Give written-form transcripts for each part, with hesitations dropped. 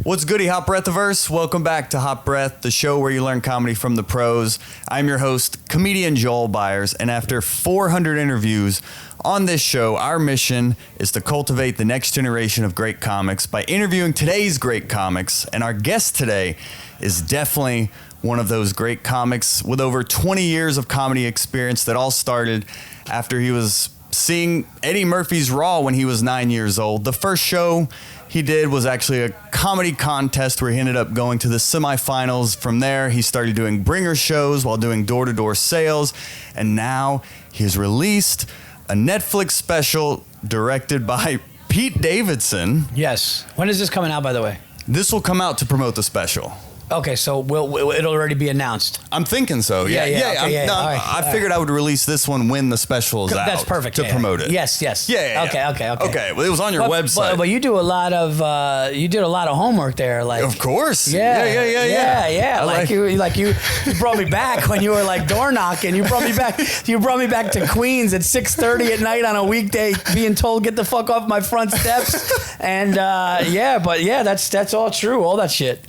What's goody, Hot Breathiverse? Welcome back to Hot Breath, the show where you learn comedy from the pros. I'm your host, comedian Joel Byers, and after 400 interviews on this show, our mission is to cultivate the next generation of great comics by interviewing today's great comics, and our guest today is definitely one of those great comics with over 20 years of comedy experience that all started after he was seeing Eddie Murphy's Raw when he was 9 years old. The first show he did was actually a comedy contest where he ended up going to the semifinals. From there, he started doing bringer shows while doing door-to-door sales, and now he's released a Netflix special directed by Pete Davidson. Yes. When is this coming out, by the way? This will come out to promote the special. Okay, so it'll already be announced. I'm thinking so. Yeah. I figured I would release this one when the special is out. That's perfect. To promote it. Yes. Yeah. Okay. Well, it was on your website. But you do a lot of you did a lot of homework there. Like, of course. Yeah. You brought me back when you were like door knocking. You brought me back to Queens at 6:30 at night on a weekday, being told get the fuck off my front steps. And that's all true. All that shit.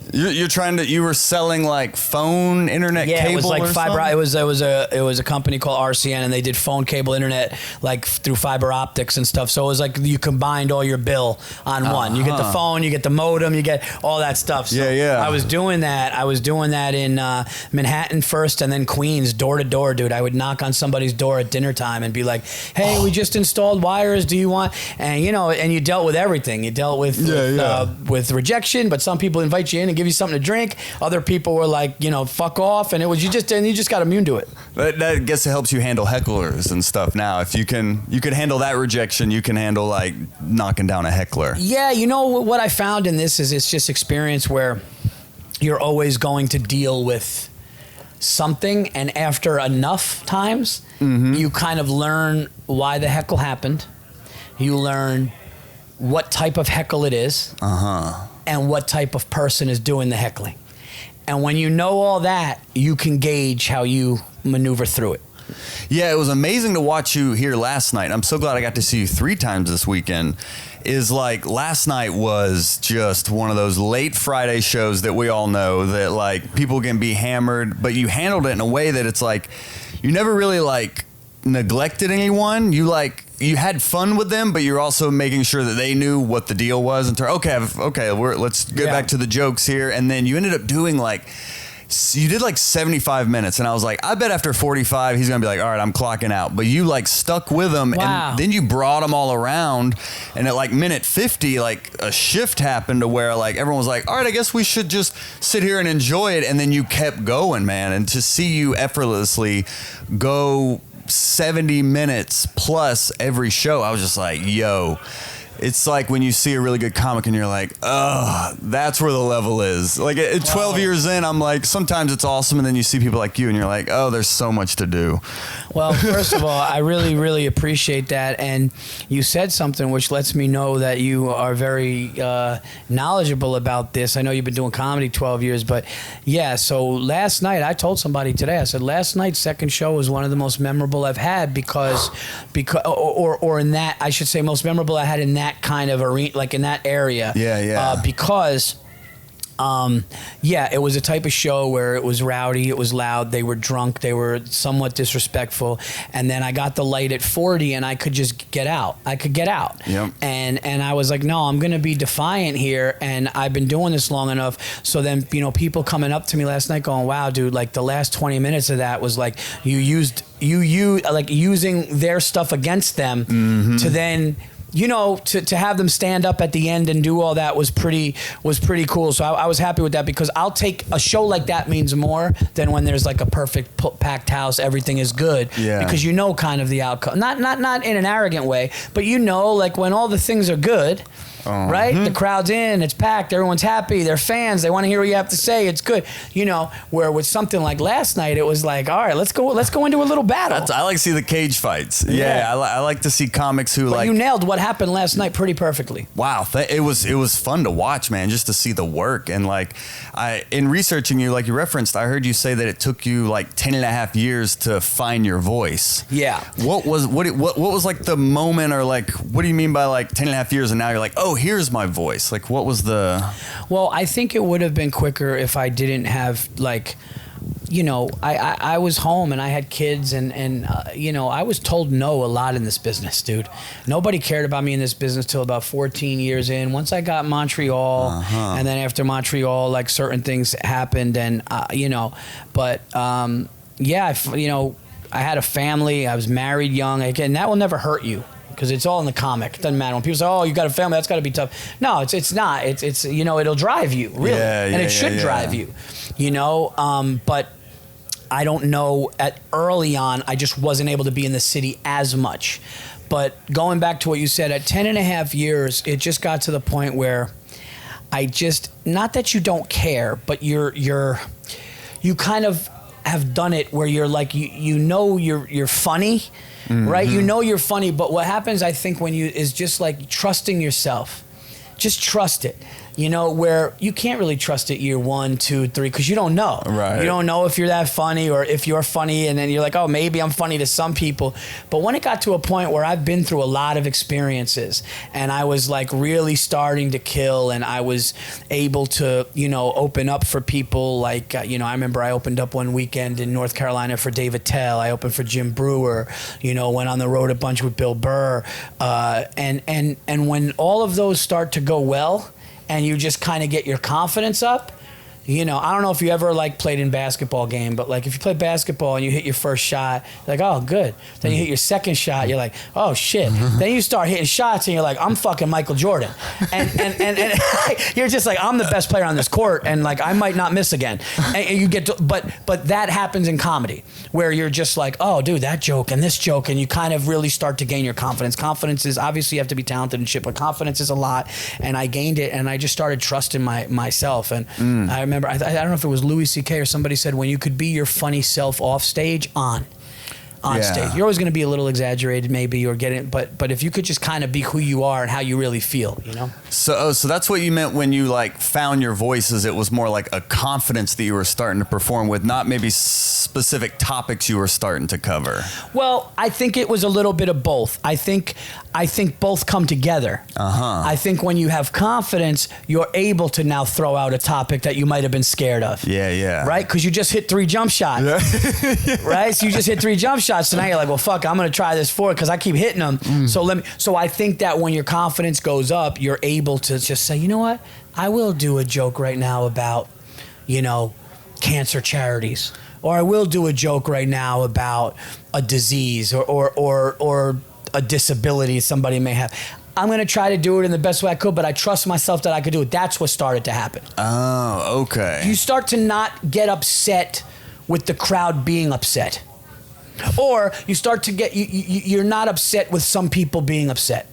You were selling like phone internet cable. Yeah, it was like or fiber. Something? It was a company called RCN, and they did phone cable internet like through fiber optics and stuff. So it was like you combined all your bill on one. You get the phone, you get the modem, you get all that stuff. So I was doing that. I was doing that in Manhattan first, and then Queens, door to door, dude. I would knock on somebody's door at dinner time and be like, "Hey, we just installed wires. Do you want?" And you dealt with everything. You dealt with rejection, but some people invite you in and give you something to drink. Other people were like, fuck off, and you just got immune to it. That I guess it helps you handle hecklers and stuff now. If you can handle that rejection, you can handle like knocking down a heckler. Yeah, what I found in this is it's just experience where you're always going to deal with something, and after enough times, you kind of learn why the heckle happened. You learn what type of heckle it is, and what type of person is doing the heckling. And when you know all that, you can gauge how you maneuver through it. Yeah, it was amazing to watch you here last night. I'm so glad I got to see you 3 times this weekend. Last night was just one of those late Friday shows that we all know that like people can be hammered, but you handled it in a way that it's like you never really like neglected anyone. You had fun with them, but you're also making sure that they knew what the deal was. And let's get back to the jokes here. And then you ended up doing you did like 75 minutes, and I was like, I bet after 45 he's gonna be like, all right, I'm clocking out. But you like stuck with them, and then you brought them all around. And at like minute 50, like a shift happened to where like everyone was like, all right, I guess we should just sit here and enjoy it. And then you kept going, man. And to see you effortlessly go 70 minutes plus every show, I was just like, yo, it's like when you see a really good comic and you're like, oh, that's where the level is. Like at 12 years in, I'm like, sometimes it's awesome, and then you see people like you and you're like, oh, there's so much to do. Well, first of all, I really, really appreciate that. And you said something which lets me know that you are very knowledgeable about this. I know you've been doing comedy 12 years, but yeah, so last night, I told somebody today, I said, last night's second show was one of the most memorable I've had because in that, I should say most memorable I had in that kind of arena, like in that area. Because it was a type of show where it was rowdy, it was loud, they were drunk, they were somewhat disrespectful, and then I got the light at 40 and I could just get out. Yep. And I was like, no, I'm gonna be defiant here, and I've been doing this long enough. So then, people coming up to me last night going, wow, dude, like the last 20 minutes of that was like you like using their stuff against them to then to have them stand up at the end and do all that was pretty cool. So I was happy with that, because I'll take a show like that means more than when there's like a perfect packed house, everything is good, because kind of the outcome. Not in an arrogant way, but like when all the things are good. Right? The crowd's in, it's packed, everyone's happy, they're fans, they want to hear what you have to say, it's good. Where with something like last night, it was like, all right, let's go into a little battle. I like to see the cage fights. Yeah, I like to see comics who you nailed what happened last night pretty perfectly. Wow, it was fun to watch, man, just to see the work. And in researching you, like you referenced, I heard you say that it took you like 10 and a half years to find your voice. Yeah. What was like the moment, or like, what do you mean by like 10 and a half years and now you're like, oh, here's my voice? Like, what was the... Well, I think it would have been quicker if I didn't have, like, you know, I was home and I had kids and you know, I was told no a lot in this business, dude. Nobody cared about me in this business till about 14 years in. Once I got Montreal, and then after Montreal, like, certain things happened and, you know, but, yeah, you know, I had a family. I was married young. Again, that will never hurt you. Because it's all in the comic. It doesn't matter. When people say, oh, you got a family, that's got to be tough. No, it's not. It's you know, it'll drive you, really. And it should drive you, you know. But I don't know, early on, I just wasn't able to be in the city as much. But going back to what you said, at 10 and a half years, it just got to the point where I just, not that you don't care, but you kind of have done it where you're like, you know you're funny. Right? You know you're funny, but what happens, I think, when you is just like trusting yourself. Just trust it. You know, where you can't really trust it year 1, 2, 3, because you don't know. Right. You don't know if you're that funny or if you're funny, and then you're like, oh, maybe I'm funny to some people. But when it got to a point where I've been through a lot of experiences and I was like really starting to kill and I was able to, you know, open up for people like, you know, I remember I opened up one weekend in North Carolina for David Tell. I opened for Jim Brewer, you know, went on the road a bunch with Bill Burr. And when all of those start to go well, and you just kind of get your confidence up, you know, I don't know if you ever like played in basketball game, but like if you play basketball and you hit your first shot, you're like, oh, good. Then you hit your second shot, you're like, oh shit. Then you start hitting shots and you're like, I'm fucking Michael Jordan. And you're just like, I'm the best player on this court and like I might not miss again. And you get to, but that happens in comedy where you're just like, oh dude, that joke and this joke, and you kind of really start to gain your confidence. Confidence is, obviously you have to be talented and shit, but confidence is a lot. And I gained it and I just started trusting myself. And I remember, I don't know if it was Louis C.K. or somebody said, when you could be your funny self off stage, on stage. You're always going to be a little exaggerated maybe or get it, but if you could just kind of be who you are and how you really feel, you know? So that's what you meant when you like found your voices. It was more like a confidence that you were starting to perform with, not maybe specific topics you were starting to cover. Well, I think it was a little bit of both. I think both come together. I think when you have confidence, you're able to now throw out a topic that you might have been scared of. Yeah. Right? Because you just hit 3 jump shots. Right? So you just hit 3 jump shots. So now you're like, well, fuck, I'm going to try this forward because I keep hitting them. So I think that when your confidence goes up, you're able to just say, you know what? I will do a joke right now about, you know, cancer charities. Or I will do a joke right now about a disease or a disability somebody may have. I'm going to try to do it in the best way I could, but I trust myself that I could do it. That's what started to happen. Oh, okay. You start to not get upset with the crowd being upset. Or you start to get, you're not upset with some people being upset.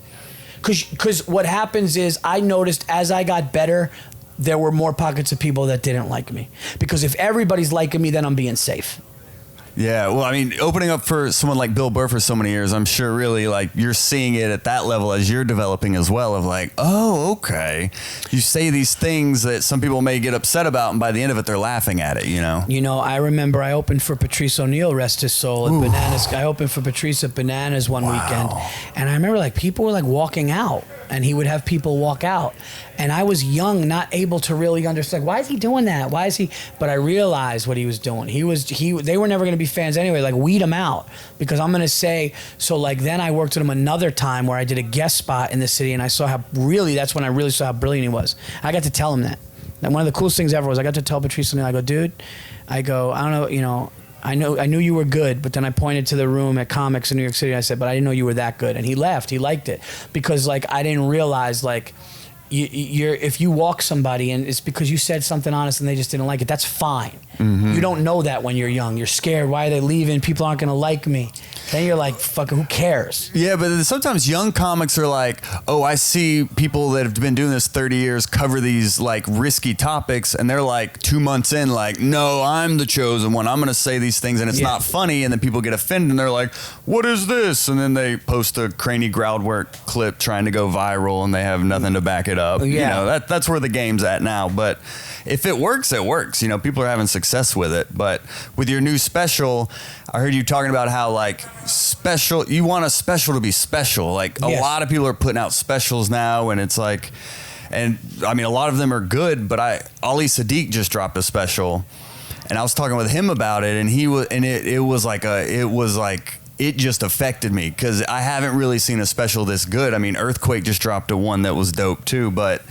Because what happens is, I noticed as I got better, there were more pockets of people that didn't like me. Because if everybody's liking me, then I'm being safe. Yeah, well, I mean, opening up for someone like Bill Burr for so many years, I'm sure really like you're seeing it at that level as you're developing as well, of like, oh, okay. You say these things that some people may get upset about, and by the end of it, they're laughing at it, you know? You know, I remember I opened for Patrice O'Neal, rest his soul, at Bananas. I opened for Patrice at Bananas one weekend, and I remember like people were like walking out, and he would have people walk out. And I was young, not able to really understand, why is he doing that? Why is he? But I realized what he was doing. They were never going to be fans anyway. Like, weed him out, because I'm going to say, so like then I worked with him another time where I did a guest spot in the city, and I saw that's when I really saw how brilliant he was. I got to tell him that. And one of the coolest things ever was I got to tell Patrice O'Neal, I go, dude, I don't know, you know, I knew you were good, but then I pointed to the room at Comics in New York City. And I said, but I didn't know you were that good. And he laughed. He liked it, because like I didn't realize like, if you walk somebody and it's because you said something honest and they just didn't like it, that's fine. You don't know that when you're young. You're scared. Why are they leaving? People aren't going to like me. Then you're like, fucking, who cares? Yeah, but sometimes young comics are like, oh, I see people that have been doing this 30 years cover these like risky topics, and they're like 2 months in, like, no, I'm the chosen one. I'm going to say these things, and it's not funny, and then people get offended, and they're like, what is this? And then they post a Craney Groundwork clip trying to go viral, and they have nothing to back it up. up. Yeah. You know, that's where the game's at now. But if it works, it works. You know, people are having success with it. But with your new special, I heard you talking about how like special, you want a special to be special. Like a lot of people are putting out specials now, and it's like, and I mean, a lot of them are good, but Ali Sadiq just dropped a special, and I was talking with him about it, and it just affected me because I haven't really seen a special this good. I mean, Earthquake just dropped a one that was dope too, but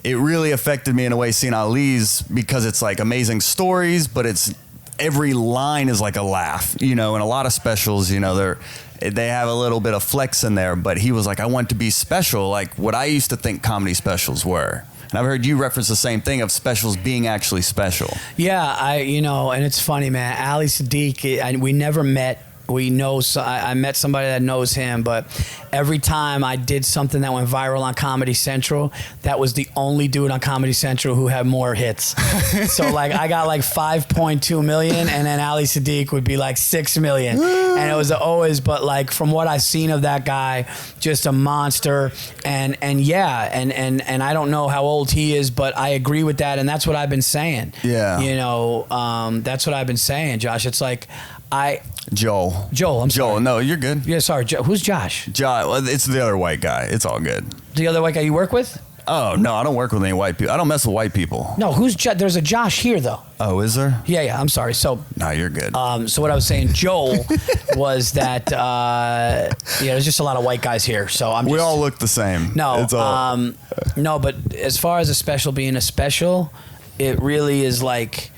it really affected me in a way seeing Ali's, because it's like amazing stories, but it's every line is like a laugh, you know, and a lot of specials, you know, they have a little bit of flex in there, but he was like, I want to be special, like what I used to think comedy specials were. And I've heard you reference the same thing of specials being actually special. Yeah, you know, and it's funny, man. Ali Sadiq, we never met. We know, I met somebody that knows him, but every time I did something that went viral on Comedy Central, that was the only dude on Comedy Central who had more hits. So like I got like 5.2 million, and then Ali Sadiq would be like 6 million. And it was always, but like from what I've seen of that guy, just a monster. And I don't know how old he is, but I agree with that. And that's what I've been saying. Yeah. You know, that's what I've been saying, Josh. It's like, Joel, I'm sorry. No, you're good. Yeah, sorry. Who's Josh? Well, it's the other white guy. It's all good. The other white guy you work with? Oh, no, I don't work with any white people. I don't mess with white people. No, who's There's a Josh here, though. Oh, is there? Yeah, I'm sorry. So, no, you're good. So what I was saying, Joel, was that, there's just a lot of white guys here. So we all look the same. No, it's all... no, but as far as a special being a special, it really is like...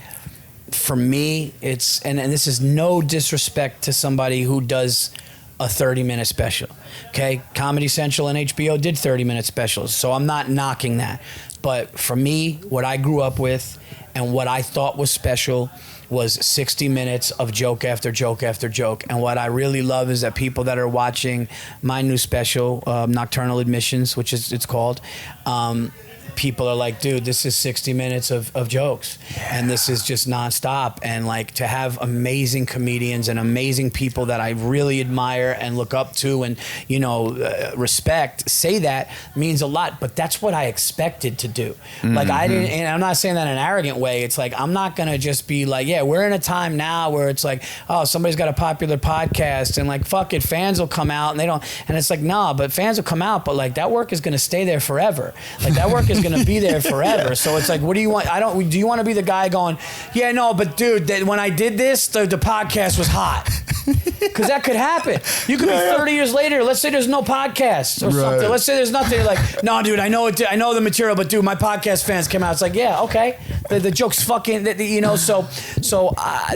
For me, it's, and this is no disrespect to somebody who does a 30-minute special, okay? Comedy Central and HBO did 30-minute specials, so I'm not knocking that. But for me, what I grew up with and what I thought was special was 60 minutes of joke after joke after joke. And what I really love is that people that are watching my new special, Nocturnal Admissions, which is it's called, people are like, dude, this is 60 minutes of jokes, and this is just nonstop. And like to have amazing comedians and amazing people that I really admire and look up to and, you know, respect, say that means a lot. But that's what I expected to do. Mm-hmm. Like I didn't, and I'm not saying that in an arrogant way. It's like, I'm not going to just be like, yeah, we're in a time now where it's like, oh, somebody's got a popular podcast and like, fuck it, fans will come out and they don't, and it's like, nah, but fans will come out, but like that work is going to stay there forever. Like that work is going to be there forever. So it's like, what do you want? Do you want to be the guy going, yeah, no, but dude, when I did this, the podcast was hot. Because that could happen. You could be 30 years later. Let's say there's no podcast or something. Let's say there's nothing. You're like, no, dude, I know it. I know the material, but dude, my podcast fans came out. It's like, yeah, okay. The joke's fucking, you know. So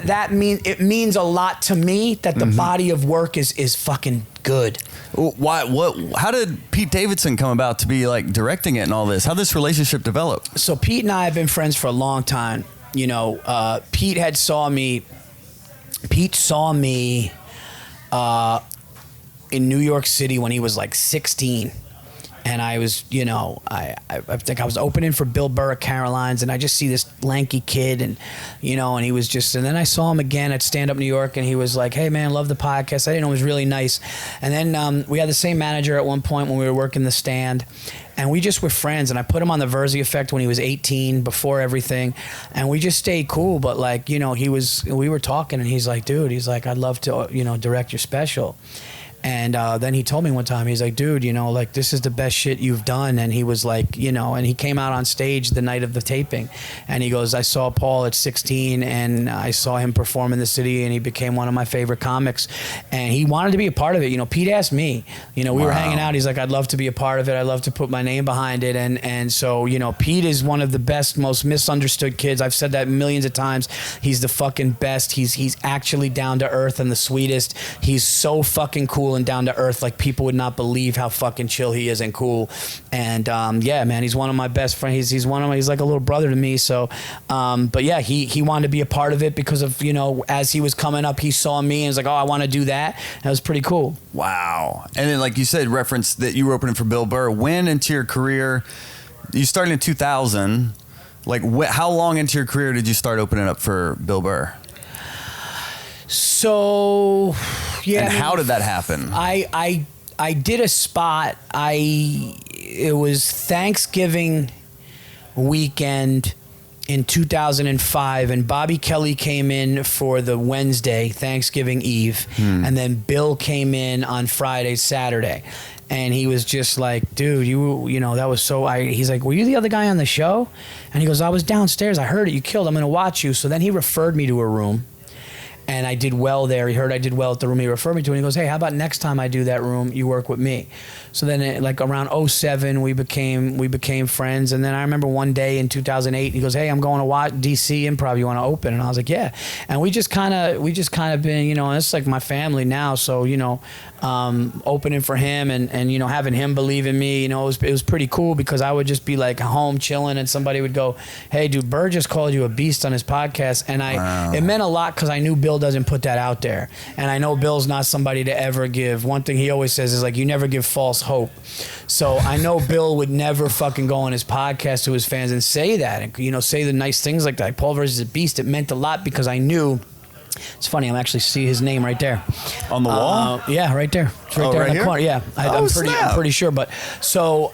that means a lot to me that the body of work is fucking good. Why? How did Pete Davidson come about to be like directing it and all this? How did this relationship develop? So Pete and I have been friends for a long time. You know, Pete saw me in New York City when he was like 16. And I was, you know, I think I was opening for Bill Burr at Caroline's, and I just see this lanky kid, and, you know, and he was just, and then I saw him again at Stand Up New York, and he was like, hey, man, love the podcast. I didn't know it was really nice. And then we had the same manager at one point when we were working the stand, and we just were friends, and I put him on the Virzi Effect when he was 18, before everything, and we just stayed cool. But like, you know, we were talking, and he's like, dude, he's like, I'd love to, you know, direct your special. And then he told me one time, he's like, dude, you know, like, this is the best shit you've done. And he was like, you know, and he came out on stage the night of the taping, and he goes, I saw Paul at 16, and I saw him perform in the city, and he became one of my favorite comics, and he wanted to be a part of it. You know, Pete asked me, you know, we were hanging out. He's like, I'd love to be a part of it. I'd love to put my name behind it. And so, you know, Pete is one of the best, most misunderstood kids. I've said that millions of times. He's the fucking best. He's actually down to earth and the sweetest. He's so fucking cool and down to earth. Like, people would not believe how fucking chill he is and cool. And yeah, man, he's one of my best friends. He's like a little brother to me. So but yeah, he wanted to be a part of it because of, you know, as he was coming up, he saw me and was like, oh, I want to do that. That was pretty cool. Wow. And then, like you said, reference that you were opening for Bill Burr. When into your career, you started in 2000, like how long into your career did you start opening up for Bill Burr? So, yeah. And how did that happen? I did a spot. it was Thanksgiving weekend in 2005, and Bobby Kelly came in for the Wednesday, Thanksgiving Eve, and then Bill came in on Friday, Saturday. And he was just like, dude, you know, that was so, he's like, were you the other guy on the show? And he goes, I was downstairs. I heard it. You killed. I'm going to watch you. So then he referred me to a room. And I did well there. He heard I did well at the room he referred me to. And he goes, hey, how about next time I do that room, you work with me? So then like around 2007, we became friends. And then I remember one day in 2008, he goes, hey, I'm going to watch DC Improv. You want to open? And I was like, yeah. And we just kind of been, you know, and it's like my family now. So, you know, opening for him and, you know, having him believe in me, you know, it was pretty cool because I would just be like home chilling and somebody would go, hey, dude, Burr just called you a beast on his podcast. And it meant a lot because I knew Bill doesn't put that out there. And I know Bill's not somebody to ever give. One thing he always says is like, you never give false hope. So I know Bill would never fucking go on his podcast to his fans and say that, and, you know, say the nice things like that. Paul Virzi is a beast. It meant a lot because I knew. It's funny, I'm actually see his name right there. On the wall? Yeah, right there. It's right there right in the here? corner. Yeah, I'm pretty sure. But so,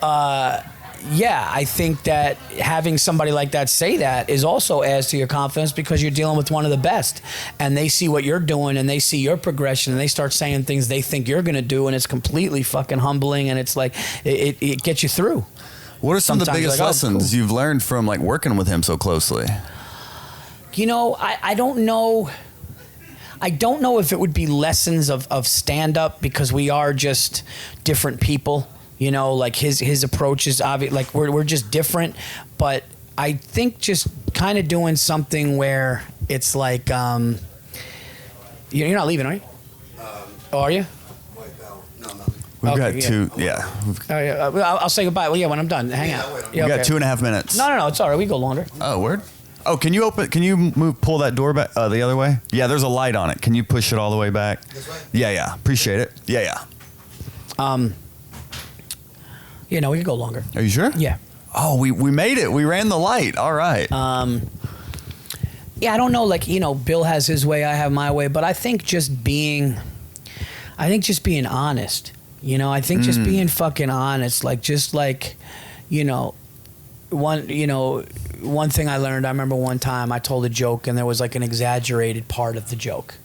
yeah, I think that having somebody like that say that is also adds to your confidence because you're dealing with one of the best. And they see what you're doing and they see your progression and they start saying things they think you're going to do, and it's completely fucking humbling, and it's like, it gets you through. What are some of the biggest lessons cool. you've learned from like working with him so closely? You know, I don't know. I don't know if it would be lessons of stand-up because we are just different people. You know, like his approach is obvious. Like we're just different. But I think just kind of doing something where it's like, you're not leaving, are you? Are you? We've got two. Yeah. I'll say goodbye. Well, yeah, when I'm done, hang out. We got 2.5 minutes. No, it's all right. We go longer. Oh, word. Oh, can you pull that door back the other way? Yeah, there's a light on it. Can you push it all the way back? This way? Yeah. Appreciate it. Yeah. You know, we can go longer. Are you sure? Yeah. Oh, we made it. We ran the light. All right. Yeah, I don't know. Like, you know, Bill has his way, I have my way, but I think just being honest. You know, I think just being fucking honest. Like, just like, you know, one thing I learned, I remember one time I told a joke and there was like an exaggerated part of the joke.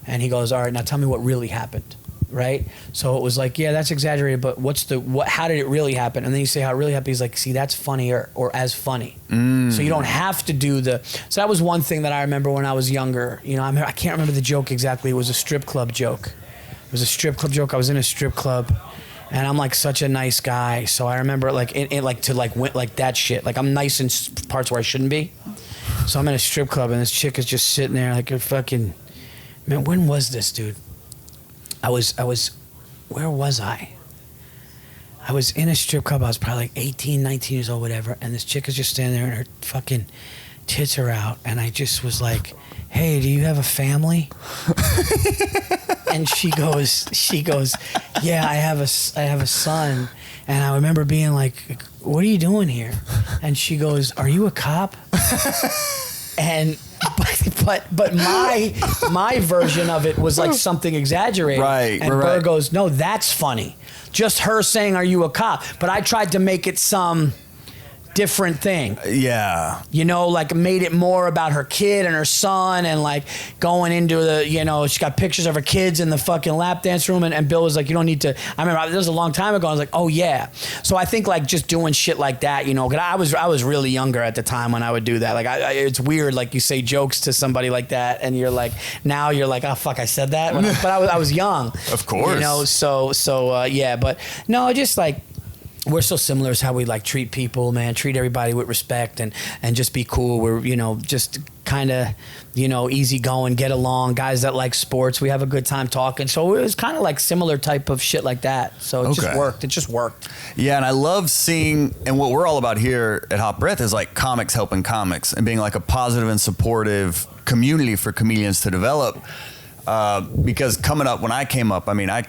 And he goes, all right, now tell me what really happened, right? So it was like, yeah, that's exaggerated, but how did it really happen? And then you say how it really happened. He's like, see, that's funnier or as funny. So you don't have to do so that was one thing that I remember when I was younger. You know, I can't remember the joke exactly. It was a strip club joke. It was a strip club joke. I was in a strip club. And I'm like such a nice guy, so I remember like like that shit. Like I'm nice in parts where I shouldn't be. So I'm in a strip club and this chick is just sitting there like a fucking, man. When was this, dude? I was. Where was I? I was in a strip club. I was probably like 18, 19 years old, whatever. And this chick is just standing there and her fucking tits are out. And I just was like, hey, do you have a family? And she goes, yeah, I have a son. And I remember being like, what are you doing here? And she goes, are you a cop? And but my version of it was like something exaggerated. Right. And Burr goes, no, that's funny. Just her saying, are you a cop? But I tried to make it some different thing. Yeah. You know, like made it more about her kid and her son and like going into the, you know, she got pictures of her kids in the fucking lap dance room and Bill was like, you don't need to. I remember this was a long time ago. I was like, oh yeah. So I think like just doing shit like that, you know, 'cause I was really younger at the time when I would do that. Like it's weird. Like you say jokes to somebody like that and you're like, now you're like, oh fuck, I said that. But I was young. Of course. You know, so yeah, but no, just like, we're so similar as how we like treat people, man. Treat everybody with respect and just be cool. We're, you know, just kind of, you know, easy going, get along. Guys that like sports, we have a good time talking. So it was kind of like similar type of shit like that. So it just worked. It just worked. Yeah, and I love seeing, and what we're all about here at Hot Breath is like comics helping comics and being like a positive and supportive community for comedians to develop. Because coming up, when I came up, I mean, I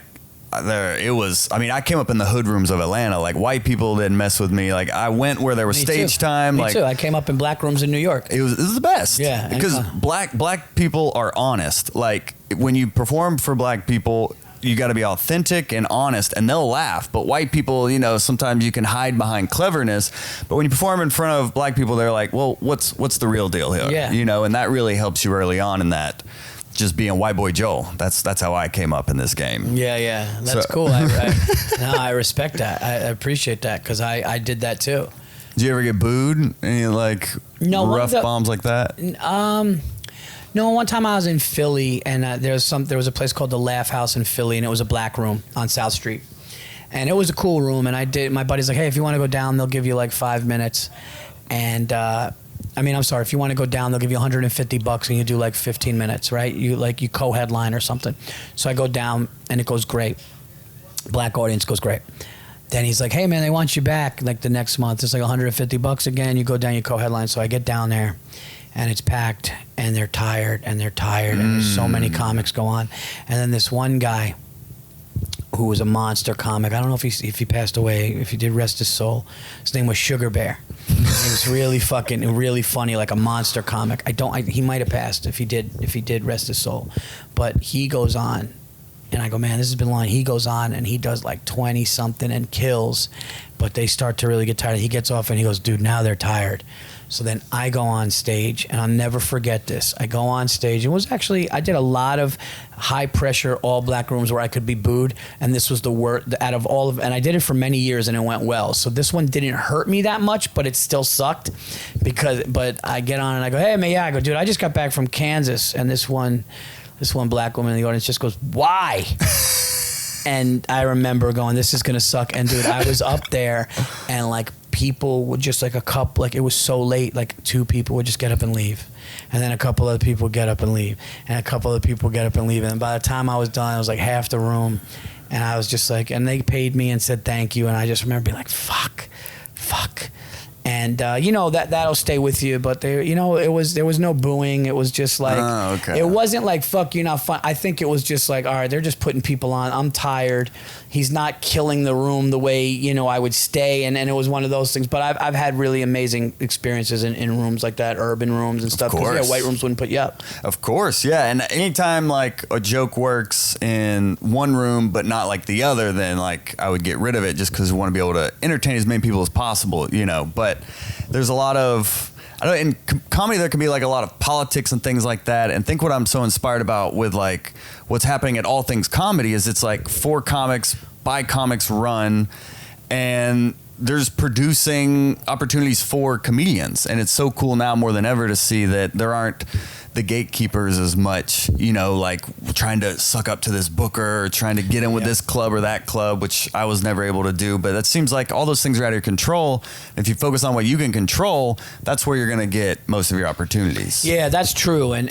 came up in the hood rooms of Atlanta. Like white people didn't mess with me. Like I went where there was stage time. Me like too. I came up in black rooms in New York. It was the best. Yeah, because black people are honest. Like when you perform for black people, you got to be authentic and honest, and they'll laugh. But white people, you know, sometimes you can hide behind cleverness. But when you perform in front of black people, they're like, well, what's the real deal here? Yeah. You know, and that really helps you early on in that. Just being white boy Joel. That's how I came up in this game. Yeah. That's cool. I respect that. I appreciate that because I did that too. Did you ever get booed? Any rough bombs like that? No, one time I was in Philly and there was a place called the Laugh House in Philly, and it was a black room on South Street. And it was a cool room, and my buddy's like, hey, if you want to go down, they'll give you like 5 minutes. And if you want to go down, they'll give you $150 and you do like 15 minutes, right? You co-headline or something. So I go down and it goes great. Black audience goes great. Then he's like, hey man, they want you back like the next month. It's like $150 again. You go down, you co-headline. So I get down there and it's packed and they're tired and there's so many comics go on. And then this one guy who was a monster comic, I don't know if he passed away, if he did, rest his soul. His name was Sugar Bear. He was really funny, like a monster comic. He might have passed if he did rest his soul. But he goes on, and I go, man, this has been long. He goes on and he does like 20 something and kills, but they start to really get tired. He gets off and he goes, dude, now they're tired. So then I go on stage, and I'll never forget this. I go on stage. I did a lot of high pressure all black rooms where I could be booed, and this was the worst out of all of, and I did it for many years and it went well. So this one didn't hurt me that much, but it still sucked but I get on and I go, hey man, I go, dude, I just got back from Kansas, and this one black woman in the audience just goes, why? And I remember going, this is gonna suck. And dude, I was up there and like people would just like it was so late, like 2 people would just get up and leave. And then a couple other people would get up and leave. And a couple other people would get up and leave. And by the time I was done, it was like half the room. And I was just like, and they paid me and said thank you. And I just remember being like, fuck. And that'll stay with you, but there was no booing. It was just like, It wasn't like fuck you, not fun. I think it was just like, all right, they're just putting people on. I'm tired. He's not killing the room the way I would stay, and it was one of those things. But I've had really amazing experiences in rooms like that, urban rooms and stuff. Because white rooms wouldn't put you up. Of course, yeah. And anytime like a joke works in one room but not like the other, then like I would get rid of it just because we want to be able to entertain as many people as possible, But there's a lot of, in comedy there can be like a lot of politics and things like that. And think what I'm so inspired about with like what's happening at All Things Comedy is it's like for comics, by comics run, and there's producing opportunities for comedians. And it's so cool now more than ever to see that there aren't the gatekeepers as much, like trying to suck up to this booker or trying to get in with this club or that club, which I was never able to do. But it seems like all those things are out of your control. If you focus on what you can control, that's where you're going to get most of your opportunities. Yeah, that's true. And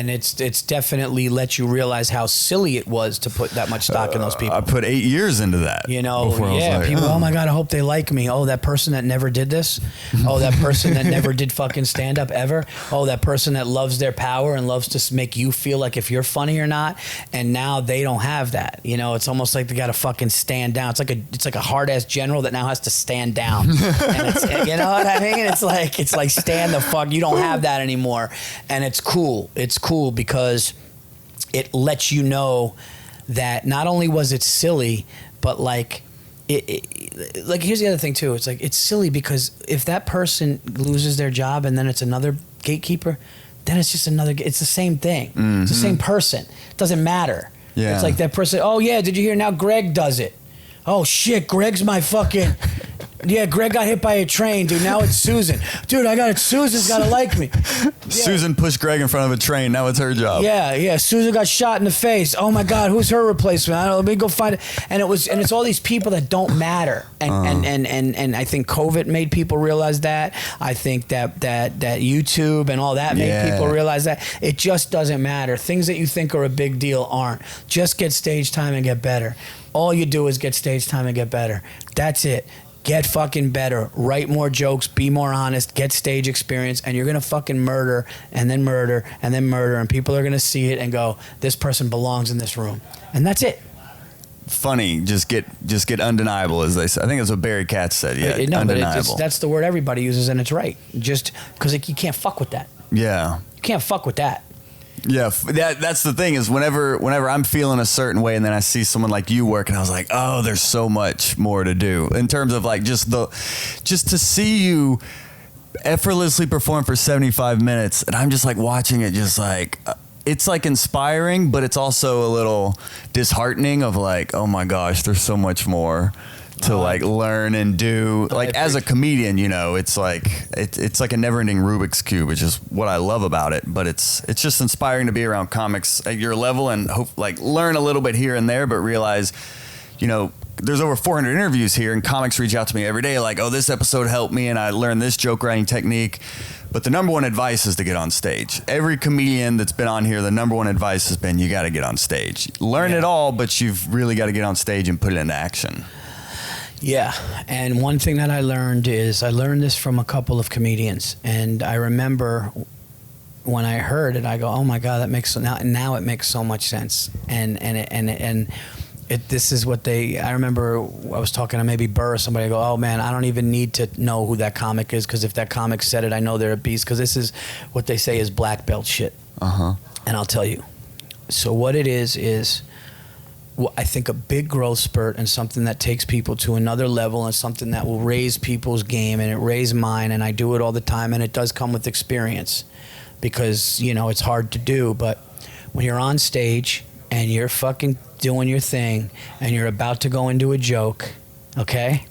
it's definitely let you realize how silly it was to put that much stock in those people. I put 8 years into that. People, oh my God, I hope they like me. Oh, that person that never did this. Oh, that person that never did fucking stand up ever. Oh, that person that loves their power and loves to make you feel like if you're funny or not. And now they don't have that. It's almost like they got to fucking stand down. It's like a hard ass general that now has to stand down. And it's, you know what I mean? It's like stand the fuck. You don't have that anymore. And it's cool. It's cool because it lets you know that not only was it silly, but like here's the other thing too. It's like it's silly because if that person loses their job and then it's another gatekeeper, then it's just it's the same thing. Mm-hmm. It's the same person. It doesn't matter. Yeah. It's like that person, oh yeah, did you hear now Greg does it? Oh shit, Greg's my fucking... Yeah, Greg got hit by a train, dude. Now it's Susan. Dude, I got it. Susan's got to like me. Yeah. Susan pushed Greg in front of a train. Now it's her job. Yeah. Susan got shot in the face. Oh my God, who's her replacement? I don't know. Let me go find it. And it's all these people that don't matter. And I think COVID made people realize that. I think that YouTube and all that made people realize that. It just doesn't matter. Things that you think are a big deal aren't. Just get stage time and get better. All you do is get stage time and get better. That's it. Get fucking better. Write more jokes. Be more honest. Get stage experience. And you're going to fucking murder and then murder and then murder. And people are going to see it and go, this person belongs in this room. And that's it. Funny. Just get undeniable, as they say. I think that's what Barry Katz said. Yeah, undeniable. That's the word everybody uses, and it's right. Just because you can't fuck with that. Yeah. You can't fuck with that. Yeah, that's the thing is whenever I'm feeling a certain way and then I see someone like you work and I was like, oh, there's so much more to do in terms of like just to see you effortlessly perform for 75 minutes and I'm just like watching it just like it's like inspiring, but it's also a little disheartening of like, oh my gosh, there's so much more to like learn and do. Like as a comedian, you know, it's like it's like a never-ending Rubik's Cube, which is what I love about it. But it's just inspiring to be around comics at your level and hope like learn a little bit here and there, but realize, you know, there's over 400 interviews here and comics reach out to me every day like, oh, this episode helped me and I learned this joke writing technique. But the number one advice is to get on stage. Every comedian that's been on here, the number one advice has been you got to get on stage. Learn it all, but you've really got to get on stage and put it into action. Yeah, and one thing that I learned is I learned this from a couple of comedians, and I remember when I heard it, I go, "Oh my God, that makes now it makes so much sense." This is what I remember I was talking to maybe Burr or somebody. I go, oh man, I don't even need to know who that comic is because if that comic said it, I know they're a beast because this is what they say is black belt shit. And I'll tell you. So what it is I think a big growth spurt and something that takes people to another level and something that will raise people's game and it raised mine and I do it all the time and it does come with experience because, you know, it's hard to do. But when you're on stage and you're fucking doing your thing and you're about to go into a joke, okay?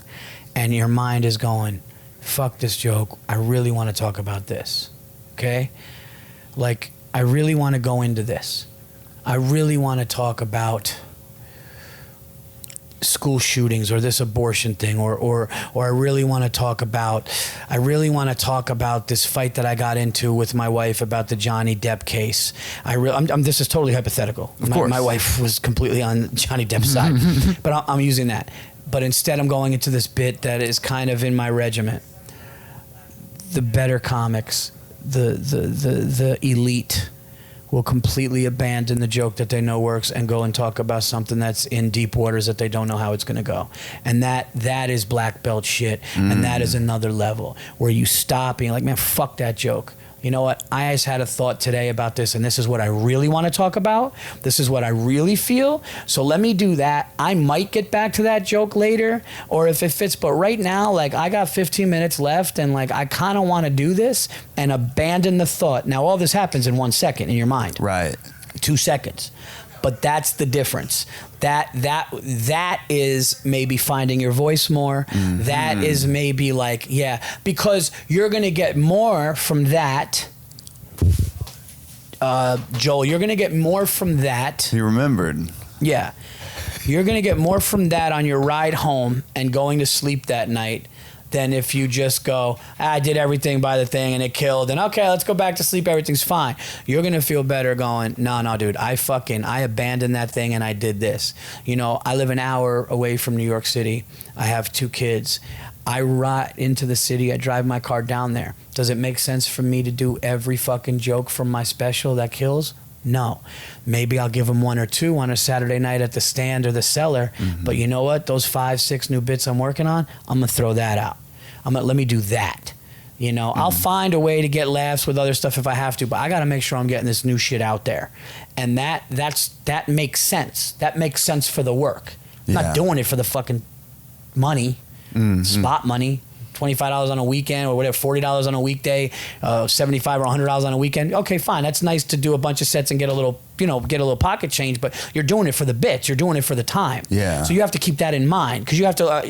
And your mind is going, fuck this joke. I really want to talk about this, okay? Like, I really want to go into this. I really want to talk about school shootings or this abortion thing or I really want to talk about this fight that I got into with my wife about the Johnny Depp case. This is totally hypothetical. Of course. My wife was completely on Johnny Depp's side, but I'm using that. But instead I'm going into this bit that is kind of in my regiment. The better comics, the elite will completely abandon the joke that they know works and go and talk about something that's in deep waters that they don't know how it's going to go. And that is black belt shit. And that is another level where you stop and you're like, man, fuck that joke. You know what? I just had a thought today about this and this is what I really want to talk about. This is what I really feel. So let me do that. I might get back to that joke later or if it fits. But right now, like I got 15 minutes left and like I kind of want to do this and abandon the thought. Now all this happens in 1 second in your mind. Right. 2 seconds. But that's the difference. That is maybe finding your voice more. That is maybe like, yeah, because you're going to get more from that. Joel, you're going to get more from that. He remembered. Yeah. You're going to get more from that on your ride home and going to sleep that night than if you just go, I did everything by the thing and it killed and okay, let's go back to sleep, everything's fine. You're gonna feel better going, no dude, I abandoned that thing and I did this. You know, I live an hour away from New York City. I have 2 kids. I ride into the city, I drive my car down there. Does it make sense for me to do every fucking joke from my special that kills? No. Maybe I'll give them 1 or 2 on a Saturday night at the Stand or the Cellar. But you know what? Those 5, 6 new bits I'm working on, I'm going to throw that out. Let me do that. You know, I'll find a way to get laughs with other stuff if I have to, but I got to make sure I'm getting this new shit out there. And that makes sense. That makes sense for the work. I'm not doing it for the fucking money, spot money. $25 on a weekend or whatever, $40 on a weekday, $75 or $100 on a weekend. Okay, fine. That's nice to do a bunch of sets and get a little pocket change, but you're doing it for the bits. You're doing it for the time. Yeah. So you have to keep that in mind because you have to,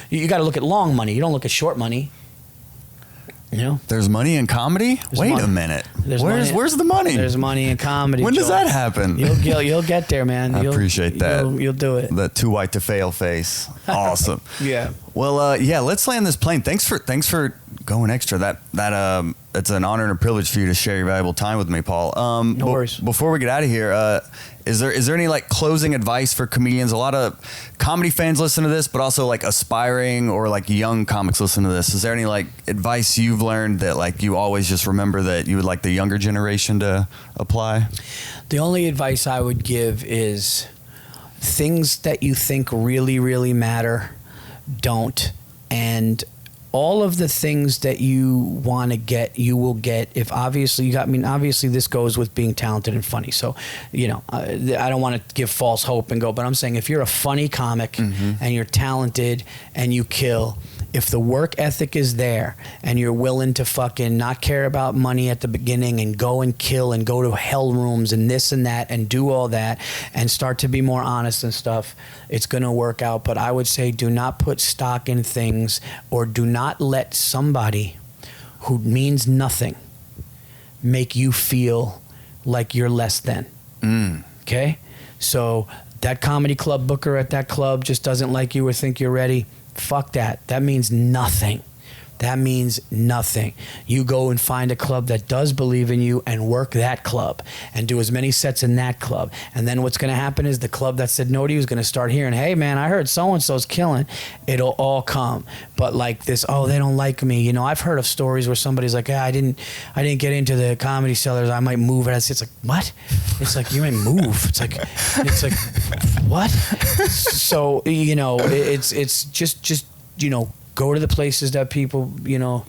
you got to look at long money. You don't look at short money. You know? There's money in comedy? Wait a minute. Where's the money? There's money in comedy. When does that happen? You'll get there, man. I appreciate that. You'll do it. The too white to fail face. Awesome. Yeah. Well, let's land this plane. Thanks for going extra. That it's an honor and a privilege for you to share your valuable time with me, Paul. No worries. Before we get out of here, is there any like closing advice for comedians? A lot of comedy fans listen to this, but also like aspiring or like young comics listen to this. Is there any like advice you've learned that like you always just remember that you would like the younger generation to apply? The only advice I would give is things that you think really, really matter don't. And all of the things that you want to get, you will get if obviously you got, I mean, obviously this goes with being talented and funny. So, you know, I don't want to give false hope and go, but I'm saying if you're a funny comic and you're talented and you kill, if the work ethic is there and you're willing to fucking not care about money at the beginning and go and kill and go to hell rooms and this and that and do all that and start to be more honest and stuff, it's going to work out. But I would say do not put stock in things, or do not let somebody who means nothing make you feel like you're less than. Okay? So that comedy club booker at that club just doesn't like you or think you're ready. Fuck that. That means nothing. That means nothing. You go and find a club that does believe in you and work that club and do as many sets in that club. And then what's going to happen is the club that said no to you is going to start hearing, hey man, I heard so-and-so's killing. It'll all come. But like this, oh, they don't like me. You know, I've heard of stories where somebody's like, I didn't get into the Comedy Sellers. I might move. And it's like, what? It's like, you might move. It's like, what? So, you know, it's just, you know, go to the places that people, you know,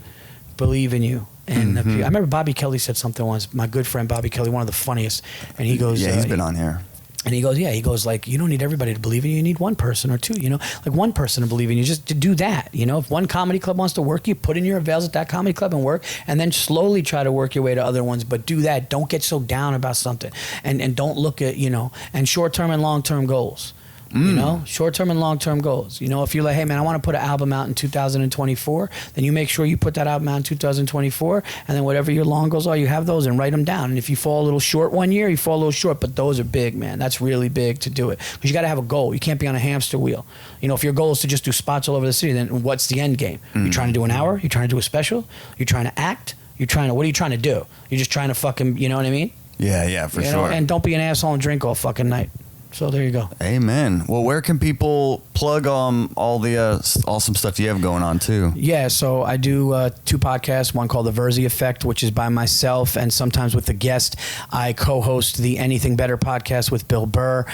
believe in you. And I remember Bobby Kelly said something once, my good friend Bobby Kelly, one of the funniest. And he goes, yeah, he's been on here. And he goes, like, you don't need everybody to believe in you. You need one person or two, you know, like one person to believe in you, just to do that. You know, if one comedy club wants to work you, put in your avails at that comedy club and work, and then slowly try to work your way to other ones. But do that. Don't get so down about something, and don't look at, you know, and short-term and long-term goals. You know, short-term and long-term goals. You know, if you're like, hey, man, I want to put an album out in 2024, then you make sure you put that album out in 2024, and then whatever your long goals are, you have those and write them down. And if you fall a little short one year, you fall a little short, but those are big, man. That's really big to do it. Because you got to have a goal. You can't be on a hamster wheel. You know, if your goal is to just do spots all over the city, then what's the end game? You're trying to do an hour? You're trying to do a special? You're trying to act? What are you trying to do? You're just trying to fucking, you know what I mean? Yeah, for you sure. know? And don't be an asshole and drink all fucking night. So there you go. Amen. Well, where can people plug all the awesome stuff you have going on too? Yeah, so I do 2 podcasts, one called The Virzi Effect, which is by myself and sometimes with a guest. I co-host the Anything Better podcast with Bill Burr.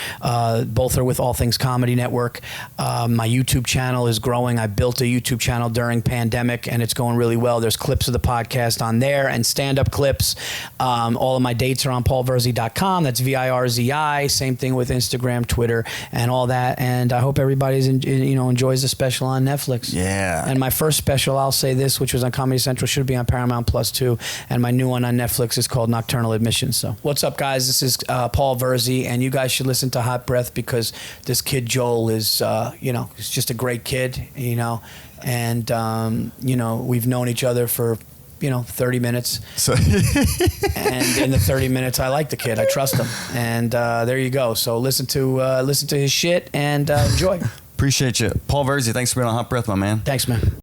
Both are with All Things Comedy Network. My YouTube channel is growing. I built a YouTube channel during pandemic and it's going really well. There's clips of the podcast on there and stand-up clips. All of my dates are on paulvirzi.com. That's VIRZI. Same thing with Instagram, Twitter, and all that. And I hope everybody's enjoys the special on Netflix. Yeah. And my first special, I'll say this, which was on Comedy Central, should be on Paramount Plus too. And my new one on Netflix is called Nocturnal Admission. So what's up, guys? This is Paul Virzi, and you guys should listen to Hot Breath because this kid Joel is, he's just a great kid, you know. And we've known each other for 30 minutes. So and in the 30 minutes, I like the kid. I trust him. And there you go. So listen to his shit and enjoy. Appreciate you. Paul Virzi, thanks for being on Hot Breath, my man. Thanks, man.